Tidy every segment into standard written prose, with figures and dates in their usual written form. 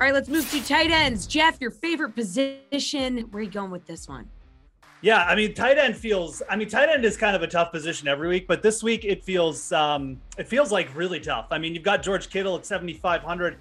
All right, let's move to tight ends. Geoff, your favorite position. Where are you going with this one? Yeah, I mean, tight end is kind of a tough position every week, but this week it feels like really tough. I mean, you've got George Kittle at 7,500.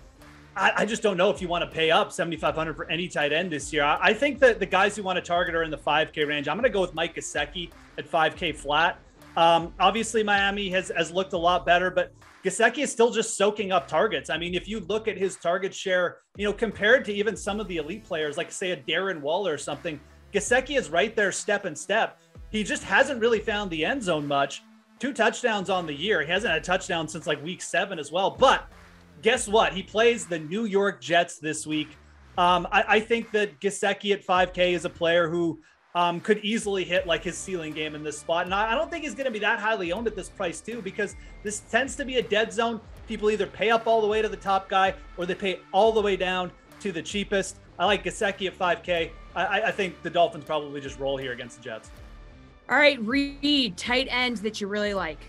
I just don't know if you want to pay up 7,500 for any tight end this year. I think that the guys who want to target are in the 5K range. I'm going to go with Mike Gesicki at 5K flat. Obviously, Miami has looked a lot better, but Gesicki is still just soaking up targets. I mean, if you look at his target share, compared to even some of the elite players, like say a Darren Waller or something, Gesicki is right there step and step. He just hasn't really found the end zone much. 2 touchdowns on the year. He hasn't had a touchdown since like week 7 as well. But guess what? He plays the New York Jets this week. I think that Gesicki at 5K is a player who could easily hit like his ceiling game in this spot. And I don't think he's going to be that highly owned at this price too, because this tends to be a dead zone. People either pay up all the way to the top guy or they pay all the way down to the cheapest. I like Gesicki at 5K. I think the Dolphins probably just roll here against the Jets. All right, Reid, tight end that you really like.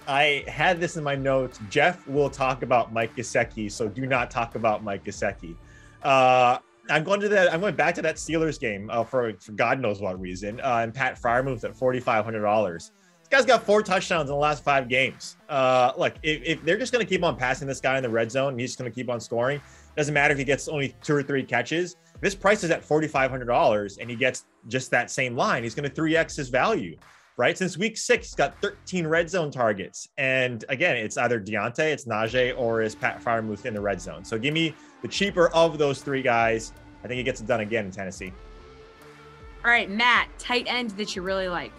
I had this in my notes. Geoff will talk about Mike Gesicki, so do not talk about Mike Gesicki. I'm going back to that Steelers game for God knows what reason. And Pat Freiermuth at $4,500. This guy's got 4 touchdowns in the last 5 games. Look, if they're just going to keep on passing this guy in the red zone, he's just going to keep on scoring. Doesn't matter if he gets only 2 or 3 catches. This price is at $4,500 and he gets just that same line. He's going to 3x his value, right? Since week 6, he's got 13 red zone targets. And again, it's either Deontay, it's Najee, or is Pat Freiermuth in the red zone. So give me the cheaper of those 3 guys. I think he gets it done again in Tennessee. All right, Matt, tight end that you really like.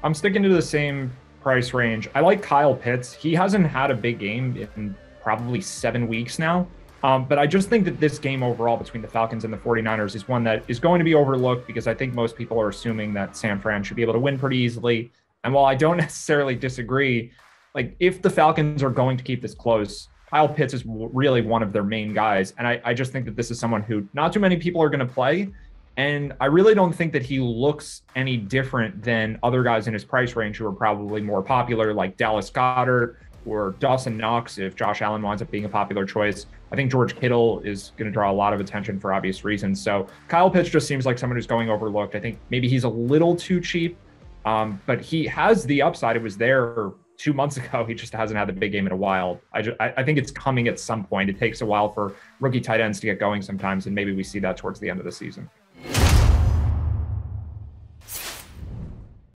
I'm sticking to the same price range. I like Kyle Pitts. He hasn't had a big game in probably 7 weeks now. But I just think that this game overall between the Falcons and the 49ers is one that is going to be overlooked because I think most people are assuming that San Fran should be able to win pretty easily. And while I don't necessarily disagree, like if the Falcons are going to keep this close, Kyle Pitts is really one of their main guys. And I just think that this is someone who not too many people are going to play. And I really don't think that he looks any different than other guys in his price range who are probably more popular, like Dallas Goedert or Dawson Knox, if Josh Allen winds up being a popular choice. I think George Kittle is going to draw a lot of attention for obvious reasons. So Kyle Pitts just seems like someone who's going overlooked. I think maybe he's a little too cheap, but he has the upside. It was there 2 months ago. He just hasn't had the big game in a while. I think it's coming at some point. It takes a while for rookie tight ends to get going sometimes, and maybe we see that towards the end of the season.